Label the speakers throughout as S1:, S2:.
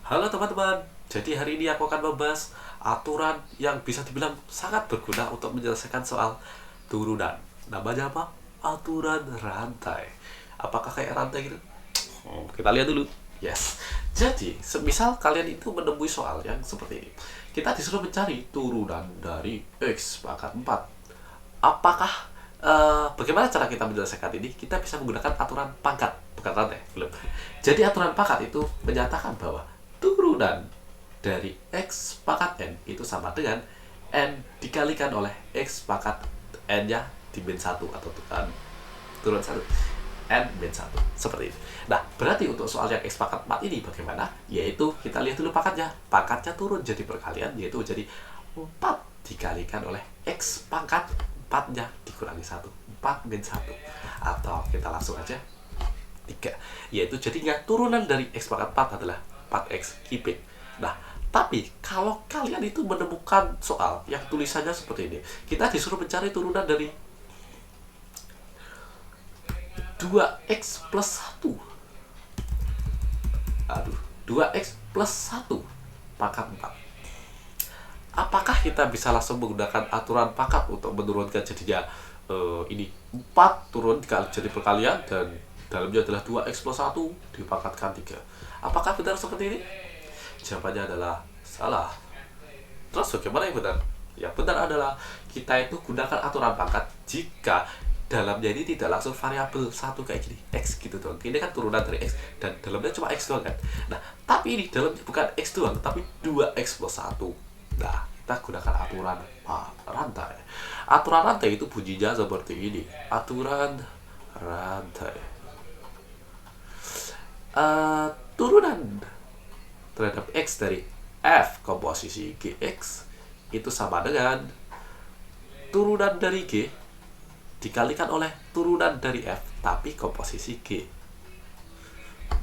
S1: Halo teman-teman, jadi hari ini aku akan membahas aturan yang bisa dibilang sangat berguna untuk menyelesaikan soal turunan. Namanya apa? Aturan rantai. Apakah kayak rantai gitu? Kita lihat dulu. Yes. Jadi, semisal kalian itu menemui soal yang seperti ini. Kita disuruh mencari turunan dari X pangkat 4. Apakah bagaimana cara kita menyelesaikan ini? Kita bisa menggunakan aturan pangkat, bukan rantai, belum. Jadi aturan pangkat itu menyatakan bahwa turunan dari X pangkat N itu sama dengan N dikalikan oleh X pangkat N-nya di min 1 atau turun 1. N min 1. Seperti itu. Nah, berarti untuk soal yang X pangkat 4 ini bagaimana? Yaitu kita lihat dulu pangkatnya. Pangkatnya turun jadi perkalian, yaitu jadi 4 dikalikan oleh X pangkat 4-nya dikurangi 1. 4 min 1. Atau kita langsung aja 3. Yaitu jadinya turunan dari X pangkat 4 adalah 4x kipik. Nah, tapi kalau kalian itu menemukan soal yang tulisannya seperti ini, kita disuruh mencari turunan dari 2x plus 1. Aduh, 2x plus 1 pangkat 4. Apakah kita bisa langsung menggunakan aturan pangkat untuk menurunkan jadinya ini 4 turun jadi perkalian dan dalamnya adalah 2x plus 1 dipangkatkan 3. Apakah benar seperti ini? Jawabannya adalah salah. Terus bagaimana yang benar? Yang benar adalah kita itu gunakan aturan pangkat jika dalamnya ini tidak langsung variabel 1 kayak gini, X gitu doang. Ini kan turunan dari X dan dalamnya cuma X doang kan. Nah, tapi ini dalamnya bukan X doang, tapi 2x plus 1. Nah, kita gunakan aturan rantai. Aturan rantai itu bunyinya seperti ini. Aturan rantai. Turunan terhadap X dari F komposisi GX itu sama dengan turunan dari G dikalikan oleh turunan dari F tapi komposisi G.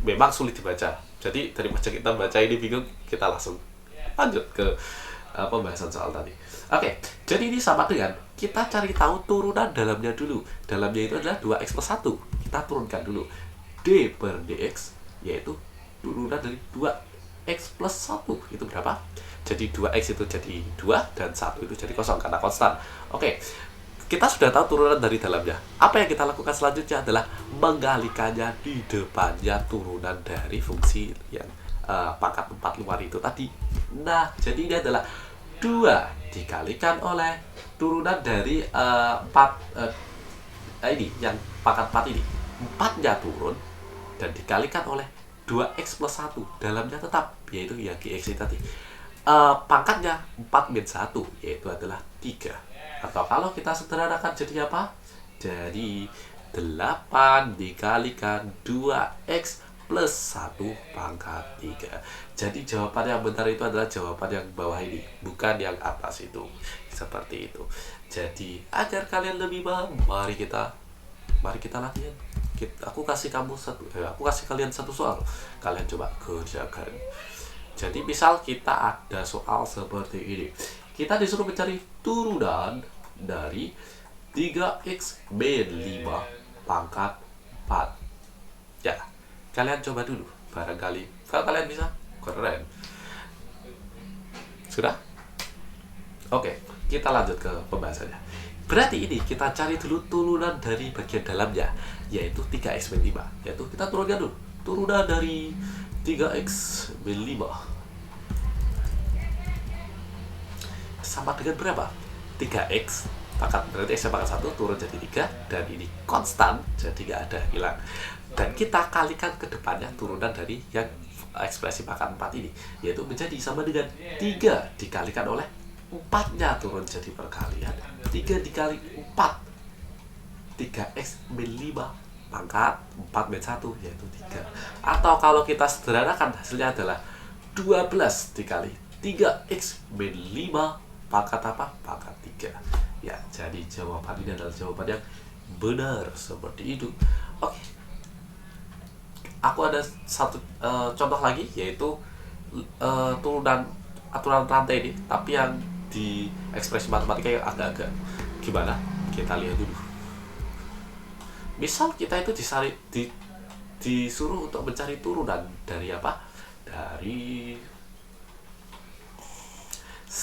S1: Memang sulit dibaca, jadi daripada kita baca ini bingung, kita langsung lanjut ke pembahasan soal tadi. Oke, jadi ini sama dengan kita cari tahu turunan dalamnya dulu. Dalamnya itu adalah 2x plus 1. Kita turunkan dulu D per dx, yaitu turunan dari 2x plus 1 itu berapa? Jadi 2x itu jadi 2 dan 1 itu jadi kosong karena konstan. Oke, kita sudah tahu turunan dari dalamnya. Apa yang kita lakukan selanjutnya adalah menggalikannya di depannya turunan dari fungsi yang pangkat 4 luar itu tadi. Nah, jadi ini adalah 2 dikalikan oleh turunan dari 4 ini yang pangkat 4 ini. 4-nya turun dan dikalikan oleh 2x plus 1 dalamnya tetap, yaitu ya GX tadi. Pangkatnya 4 min 1 yaitu adalah 3. Atau kalau kita sederhanakan jadi apa? Jadi 8 dikalikan 2x plus 1 pangkat 3. Jadi jawaban yang benar itu adalah jawaban yang bawah ini, bukan yang atas itu. Seperti itu. Jadi agar kalian lebih paham, mari kita latihan. Aku kasih kalian satu soal, kalian coba kerjakan. Jadi misal kita ada soal seperti ini, kita disuruh mencari turunan dari 3x min 5 pangkat 4. Ya, kalian coba dulu, barangkali kalau kalian bisa, keren. Sudah? Oke, kita lanjut ke pembahasannya. Berarti ini kita cari dulu turunan dari bagian dalamnya, yaitu 3x min 5. Yaitu kita turunkan dulu turunan dari 3x min 5 sama dengan berapa? 3x pangkat, berarti x pangkat 1 turun jadi 3, dan ini konstan jadi nggak ada, hilang. Dan kita kalikan ke depannya turunan dari yang ekspresi pangkat 4 ini, yaitu menjadi sama dengan 3 dikalikan oleh 4-nya turun jadi perkalian, 3 dikali 4, 3x min 5 pangkat 4 min 1 yaitu 3. Atau kalau kita sederhanakan hasilnya adalah 12 dikali 3x min 5 pangkat apa? Pangkat 3. Ya, jadi jawaban ini adalah jawaban yang benar seperti itu. Oke. Aku ada satu contoh lagi, yaitu turunan aturan rantai ini, tapi yang di ekspresi matematika yang agak-agak gimana? Kita lihat dulu. Misal kita itu disuruh untuk mencari turunan dari apa? Dari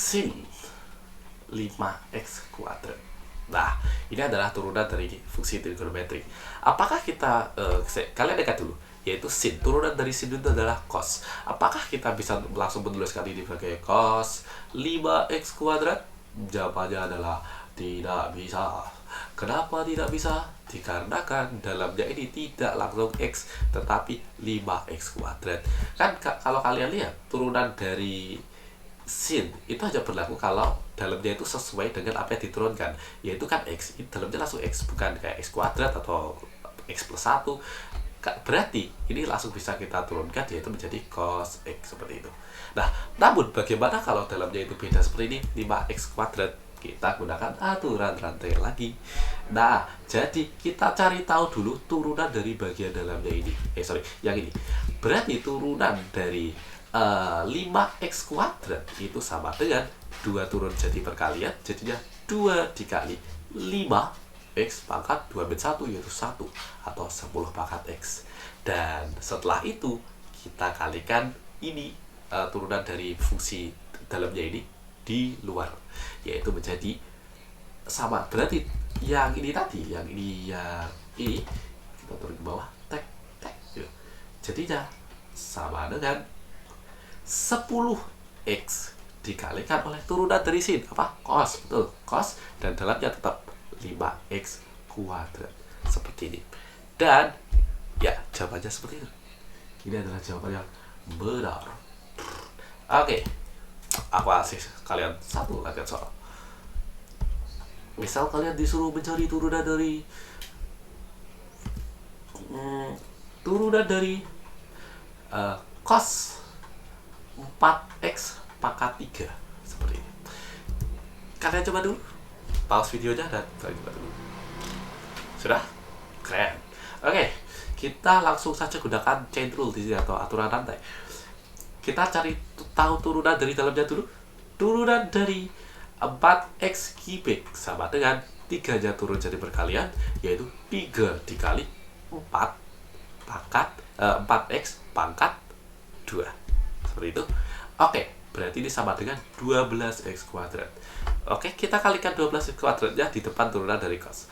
S1: sin 5x kuadrat. Nah, ini adalah turunan dari fungsi trigonometri. Apakah kita, kalian dekat dulu, yaitu sin. Turunan dari sin itu adalah cos. Apakah kita bisa langsung menuliskan ini sebagai cos 5x kuadrat? Jawabannya adalah tidak bisa. Kenapa tidak bisa? Dikarenakan dalamnya ini tidak langsung x, tetapi 5x kuadrat. Kan kalau kalian lihat, turunan dari sin itu hanya berlaku kalau dalamnya itu sesuai dengan apa yang diturunkan, yaitu kan x, dalamnya langsung x, bukan kayak x kuadrat atau x plus 1. Berarti ini langsung bisa kita turunkan, yaitu menjadi cos x, seperti itu. Nah, namun bagaimana kalau dalamnya itu beda seperti ini, 5x kuadrat? Kita gunakan aturan rantai lagi. Nah, jadi kita cari tahu dulu turunan dari bagian dalamnya ini. Yang ini. Berarti turunan dari 5x kuadrat itu sama dengan 2 turun jadi perkalian, jadinya 2 dikali 5x pangkat 2 min 1, yaitu 1 atau 10 pangkat x. Dan setelah itu kita kalikan ini turunan dari fungsi dalamnya ini di luar, yaitu menjadi sama. Berarti yang ini tadi, yang ini kita turun ke bawah, tek gitu. Jadinya sama dengan 10x dikalikan oleh turunan dari sin, apa? Cos, betul, cos, dan dalamnya tetap 5x kuadrat, seperti ini. Dan ya, jawabannya seperti itu. Ini adalah jawaban yang benar. Oke, aku kasih kalian satu lagi soal. Misal kalian disuruh mencari turunan dari cos 4x pangkat 3, seperti ini. Kalian coba dulu, pause videonya dan kalian coba dulu. Sudah? Keren. Oke, kita langsung saja gunakan chain rule di sini atau aturan rantai. Kita cari tahu turunan dari dalamnya dulu. Turunan dari 4x cubic sama dengan 3-nya turun jadi perkalian, yaitu 3 dikali 4 pangkat 4x pangkat 2. Seperti itu. Oke, berarti ini sama dengan 12x kuadrat. Oke, kita kalikan 12x kuadratnya di depan turunan dari cos.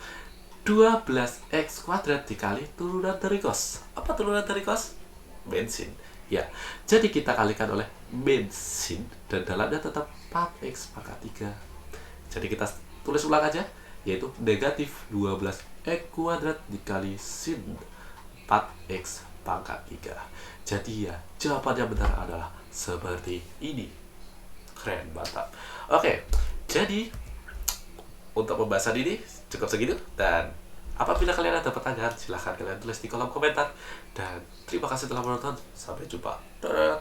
S1: 12x kuadrat dikali turunan dari cos. Apa turunan dari cos? Bensin. Ya, jadi kita kalikan oleh bensin dan dalamnya tetap 4x pangkat 3. Jadi kita tulis ulang aja, yaitu negatif 12x kuadrat dikali sin 4x pangkat 3. Jadi ya, jawabannya benar adalah seperti ini. Keren, mantap. Oke, jadi untuk pembahasan ini cukup segitu. Dan apabila kalian ada pertanyaan, silahkan kalian tulis di kolom komentar. Dan terima kasih telah menonton. Sampai jumpa. Dadah.